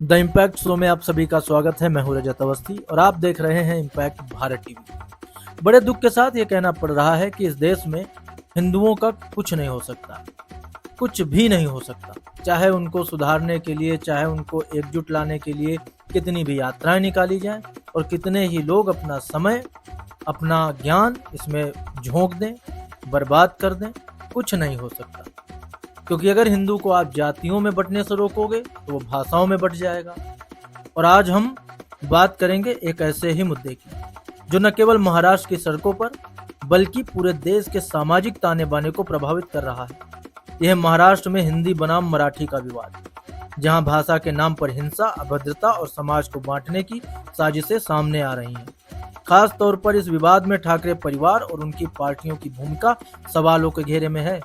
The impact show में आप सभी का स्वागत है। मैं हूं रजत अवस्थी और आप देख रहे हैं इम्पैक्ट भारत टीवी। बड़े दुख के साथ ये कहना पड़ रहा है कि इस देश में हिंदुओं का कुछ नहीं हो सकता, कुछ भी नहीं हो सकता। चाहे उनको सुधारने के लिए, चाहे उनको एकजुट लाने के लिए कितनी भी यात्राएं निकाली जाएं और कितने ही लोग अपना समय, अपना ज्ञान इसमें झोंक दें, बर्बाद कर दें, कुछ नहीं हो सकता। क्योंकि अगर हिंदू को आप जातियों में बंटने से रोकोगे तो वो भाषाओं में बंट जाएगा। और आज हम बात करेंगे एक ऐसे ही मुद्दे की जो न केवल महाराष्ट्र की सड़कों पर बल्कि पूरे देश के सामाजिक ताने बाने को प्रभावित कर रहा है। यह महाराष्ट्र में हिंदी बनाम मराठी का विवाद, जहां भाषा के नाम पर हिंसा, अभद्रता और समाज को बांटने की साजिशें सामने आ रही हैं। खास तौर पर इस विवाद में ठाकरे परिवार और उनकी पार्टियों की भूमिका सवालों के घेरे में है।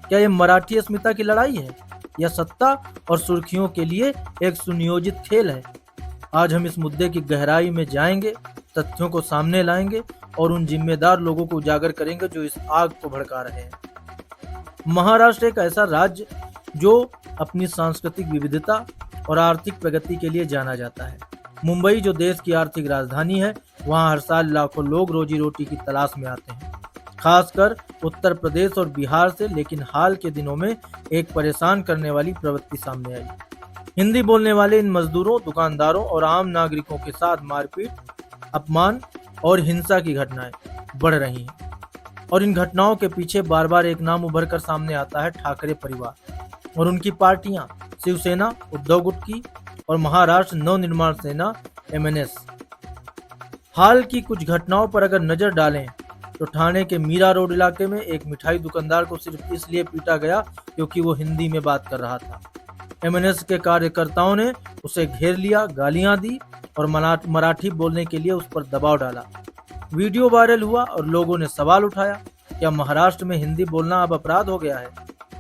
क्या ये मराठी अस्मिता की लड़ाई है या सत्ता और सुर्खियों के लिए एक सुनियोजित खेल है? आज हम इस मुद्दे की गहराई में जाएंगे, तथ्यों को सामने लाएंगे और उन जिम्मेदार लोगों को उजागर करेंगे जो इस आग को भड़का रहे हैं। महाराष्ट्र एक ऐसा राज्य जो अपनी सांस्कृतिक विविधता और आर्थिक प्रगति के लिए जाना जाता है। मुंबई जो देश की आर्थिक राजधानी है, वहाँ हर साल लाखों लोग रोजी रोटी की तलाश में आते हैं, खासकर उत्तर प्रदेश और बिहार से। लेकिन हाल के दिनों में एक परेशान करने वाली प्रवृत्ति सामने आई। हिंदी बोलने वाले इन मजदूरों, दुकानदारों और आम नागरिकों के साथ मारपीट, अपमान और हिंसा की घटनाएं बढ़ रही हैं। और इन घटनाओं के पीछे बार बार एक नाम उभर कर सामने आता है, ठाकरे परिवार और उनकी पार्टियां शिवसेना, उद्धव गुटकी और महाराष्ट्र नवनिर्माण सेना MNS। हाल की कुछ घटनाओं पर अगर नजर डालें तो ठाणे के मीरा रोड इलाके में एक मिठाई दुकानदार को सिर्फ इसलिए पीटा गया क्योंकि वो हिंदी में बात कर रहा था। MNS के कार्यकर्ताओं ने उसे घेर लिया, गालियां दी और मराठी बोलने के लिए उस पर दबाव डाला। वीडियो वायरल हुआ और लोगों ने सवाल उठाया, क्या महाराष्ट्र में हिंदी बोलना अब अपराध हो गया है?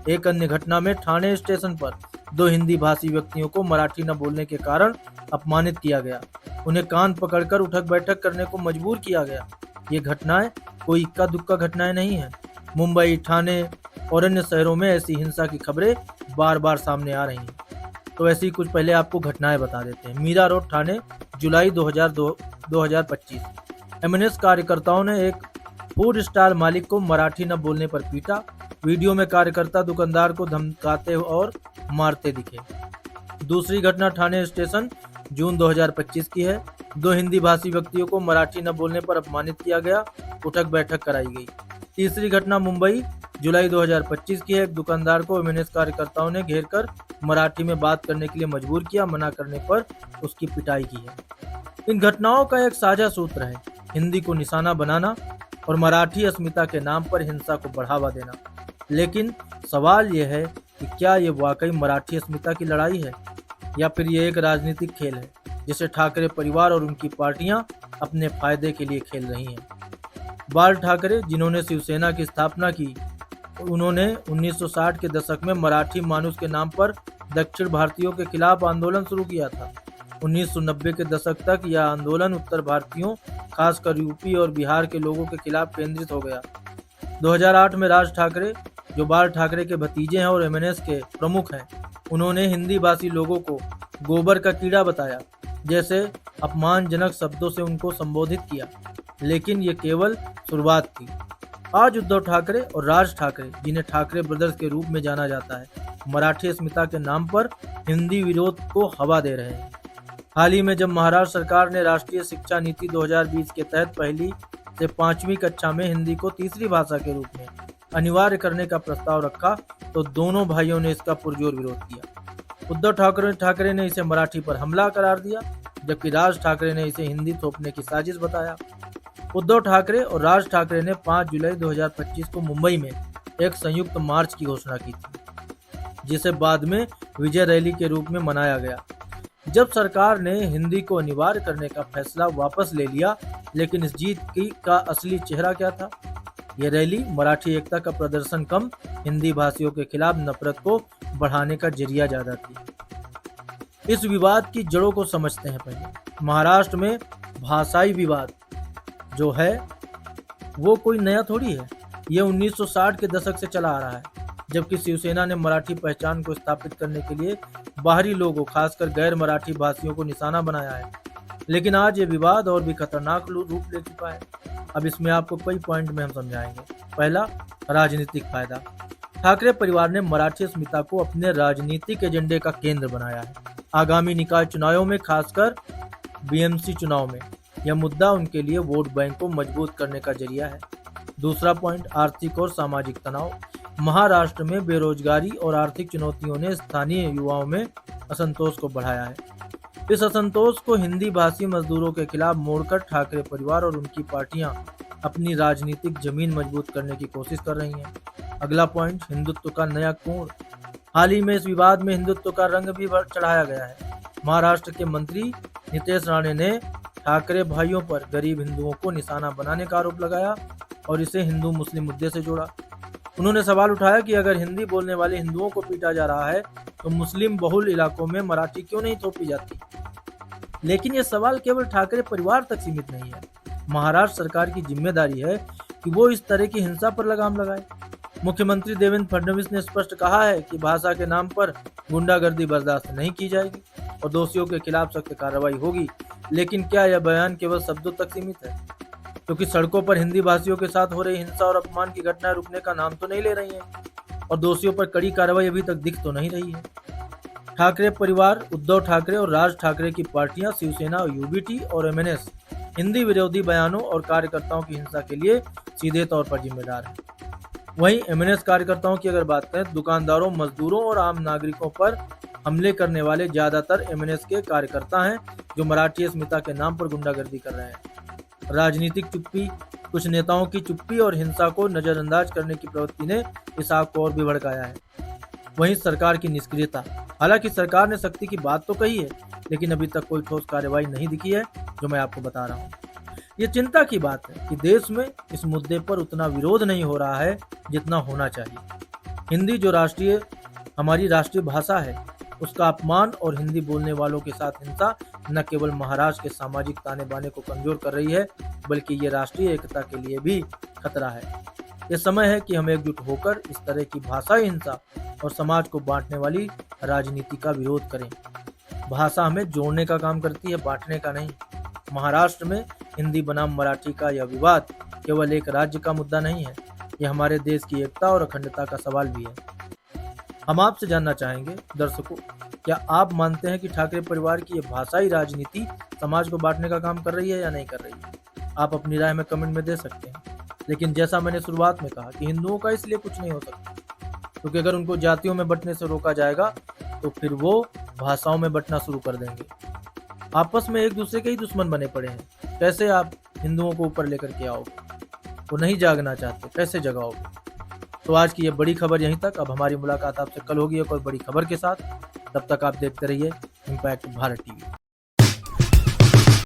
एक अन्य घटना में ठाणे स्टेशन पर 2 हिंदी भाषी व्यक्तियों को मराठी न बोलने के कारण अपमानित किया गया। उन्हें कान पकड़कर उठक बैठक करने को मजबूर किया गया। ये घटनाएं कोई इक्का दुक्का घटनाएं नहीं हैं। मुंबई, ठाणे और अन्य शहरों में ऐसी हिंसा की खबरें बार बार सामने आ रही हैं। तो ऐसी कुछ पहले आपको घटनाएं बता देते हैं। मीरा रोड, ठाणे, जुलाई 2025। MNS कार्यकर्ताओं ने एक फूड स्टॉल मालिक को मराठी न बोलने पर पीटा। वीडियो में कार्यकर्ता दुकानदार को धमकाते और मारते दिखे। दूसरी घटना ठाणे स्टेशन, जून 2025 की है। 2 हिंदी भाषी व्यक्तियों को मराठी न बोलने पर अपमानित किया गया, उठक बैठक कराई गई। तीसरी घटना मुंबई, जुलाई 2025 की है। एक दुकानदार को MNS कार्यकर्ताओं ने घेरकर मराठी में बात करने के लिए मजबूर किया, मना करने पर उसकी पिटाई की है। इन घटनाओं का एक साझा सूत्र है, हिंदी को निशाना बनाना और मराठी अस्मिता के नाम पर हिंसा को बढ़ावा देना। लेकिन सवाल यह है कि क्या ये वाकई मराठी अस्मिता की लड़ाई है या फिर ये एक राजनीतिक खेल है जिसे ठाकरे परिवार और उनकी पार्टियां अपने फायदे के लिए खेल रही हैं। बाल ठाकरे, जिन्होंने शिवसेना की स्थापना की, उन्होंने 1960 के दशक में मराठी मानुष के नाम पर दक्षिण भारतीयों के खिलाफ आंदोलन शुरू किया था। 1990 के दशक तक यह आंदोलन उत्तर भारतीयों, खासकर यूपी और बिहार के लोगों के खिलाफ केंद्रित हो गया। 2008 में राज ठाकरे, जो बाल ठाकरे के भतीजे हैं और MNS के प्रमुख हैं, उन्होंने हिंदी भाषी लोगों को गोबर का कीड़ा बताया, जैसे अपमानजनक शब्दों से उनको संबोधित किया। लेकिन ये केवल शुरुआत थी। आज उद्धव ठाकरे और राज ठाकरे, जिन्हें ठाकरे ब्रदर्स के रूप में जाना जाता है, मराठी अस्मिता के नाम पर हिंदी विरोध को हवा दे रहे हैं। हाल ही में जब महाराष्ट्र सरकार ने राष्ट्रीय शिक्षा नीति 2020 के तहत 1ली से 5वीं कक्षा में हिंदी को तीसरी भाषा के रूप में अनिवार्य करने का प्रस्ताव रखा, तो दोनों भाइयों ने इसका पुरजोर विरोध किया। उद्धव ठाकरे ने इसे मराठी पर हमला करार दिया, जबकि राज ठाकरे ने इसे हिंदी थोपने की साजिश बताया। उद्धव ठाकरे और राज ठाकरे ने 5 जुलाई 2025 को मुंबई में एक संयुक्त मार्च की घोषणा की थी, जिसे बाद में विजय रैली के रूप में मनाया गया। जब सरकार ने हिंदी को अनिवार्य करने का फैसला वापस ले लिया, लेकिन इस जीत का असली चेहरा क्या था? यह रैली मराठी एकता का प्रदर्शन कम, हिंदी भाषियों के खिलाफ नफरत को बढ़ाने का जरिया ज्यादा थी। इस विवाद की जड़ों को समझते हैं। पहले महाराष्ट्र में भाषाई विवाद जो है वो कोई नया थोड़ी है। ये 1960 के दशक से चला आ रहा है। जबकि शिवसेना ने मराठी पहचान को स्थापित करने के लिए बाहरी लोगों, खासकर गैर मराठी भाषियों को निशाना बनाया है। लेकिन आज ये विवाद और भी खतरनाक रूप ले चुका है। अब इसमें आपको कई पॉइंट में हम समझाएंगे। पहला, राजनीतिक फायदा। ठाकरे परिवार ने मराठी अस्मिता को अपने राजनीतिक एजेंडे का केंद्र बनाया है। आगामी निकाय चुनावों में, खासकर बीएमसी चुनाव में, यह मुद्दा उनके लिए वोट बैंक को मजबूत करने का जरिया है। दूसरा पॉइंट, आर्थिक और सामाजिक तनाव। महाराष्ट्र में बेरोजगारी और आर्थिक चुनौतियों ने स्थानीय युवाओं में असंतोष को बढ़ाया है। इस असंतोष को हिंदी भाषी मजदूरों के खिलाफ मोड़कर ठाकरे परिवार और उनकी पार्टियां अपनी राजनीतिक जमीन मजबूत करने की कोशिश कर रही हैं। अगला पॉइंट, हिंदुत्व का नया कोण। हाल ही में इस विवाद में हिंदुत्व का रंग भी चढ़ाया गया है। महाराष्ट्र के मंत्री नितेश राणे ने ठाकरे भाइयों पर गरीब हिंदुओं को निशाना बनाने का आरोप लगाया और इसे हिंदू मुस्लिम मुद्दे से जोड़ा। उन्होंने सवाल उठाया कि अगर हिंदी बोलने वाले हिंदुओं को पीटा जा रहा है तो मुस्लिम बहुल इलाकों में मराठी क्यों नहीं थोपी जाती। लेकिन ये सवाल केवल ठाकरे परिवार तक सीमित नहीं है। महाराष्ट्र सरकार की जिम्मेदारी है कि वो इस तरह की हिंसा पर लगाम लगाए। मुख्यमंत्री देवेंद्र फडणवीस ने स्पष्ट कहा है कि भाषा के नाम पर गुंडागर्दी बर्दाश्त नहीं की जाएगी और दोषियों के खिलाफ सख्त कार्रवाई होगी। लेकिन क्या यह बयान केवल शब्दों तक सीमित है? क्योंकि सड़कों पर हिंदी भाषियों के साथ हो रही हिंसा और अपमान की घटनाएं रुकने का नाम तो नहीं ले रही हैं और दोषियों पर कड़ी कार्रवाई अभी तक दिख तो नहीं रही है। ठाकरे परिवार, उद्धव ठाकरे और राज ठाकरे की पार्टियां, शिवसेना, यूबीटी और एमएनएस हिंदी विरोधी बयानों और कार्यकर्ताओं की हिंसा के लिए सीधे तौर पर जिम्मेदार है। वहीं एमएनएस कार्यकर्ताओं की अगर बात करें, दुकानदारों, मजदूरों और आम नागरिकों पर हमले करने वाले ज्यादातर एमएनएस के कार्यकर्ता हैं जो मराठी अस्मिता के नाम पर गुंडागर्दी कर रहे हैं। राजनीतिक चुप्पी, कुछ नेताओं की चुप्पी और हिंसा को नजरअंदाज करने की प्रवृत्ति ने इस आग को और भी भड़काया है। वहीं सरकार की निष्क्रियता। हालांकि सरकार ने सख्ती की बात तो कही है, लेकिन अभी तक कोई ठोस कार्रवाई नहीं दिखी है, जो मैं आपको बता रहा हूँ। ये चिंता की बात है कि देश में इस मुद्दे पर उतना विरोध नहीं हो रहा है जितना होना चाहिए। हिंदी जो हमारी राष्ट्रीय भाषा है, उसका अपमान और हिंदी बोलने वालों के साथ हिंसा न केवल महाराष्ट्र के सामाजिक ताने बाने को कमजोर कर रही है, बल्कि ये राष्ट्रीय एकता के लिए भी खतरा है। ये समय है कि हम एकजुट होकर इस तरह की भाषाई हिंसा और समाज को बांटने वाली राजनीति का विरोध करें। भाषा हमें जोड़ने का काम करती है, बांटने का नहीं। महाराष्ट्र में हिंदी बनाम मराठी का यह विवाद केवल एक राज्य का मुद्दा नहीं है, यह हमारे देश की एकता और अखंडता का सवाल भी है। हम आपसे जानना चाहेंगे दर्शकों, क्या आप मानते हैं कि ठाकरे परिवार की यह भाषाई राजनीति समाज को बांटने का काम कर रही है या नहीं कर रही है? आप अपनी राय में कमेंट में दे सकते हैं। लेकिन जैसा मैंने शुरुआत में कहा कि हिंदुओं का इसलिए कुछ नहीं हो सकता, क्योंकि अगर उनको जातियों में बंटने से रोका जाएगा तो फिर वो भाषाओं में बंटना शुरू कर देंगे। आपस में एक दूसरे के ही दुश्मन बने पड़े हैं। कैसे आप हिंदुओं को ऊपर लेकर के आओगे? वो नहीं जागना चाहते, कैसे जगाओगे? तो आज की ये बड़ी खबर यहीं तक। अब हमारी मुलाकात आपसे कल होगी एक और बड़ी खबर के साथ। तब तक आप देखते रहिए इम्पैक्ट भारत टीवी।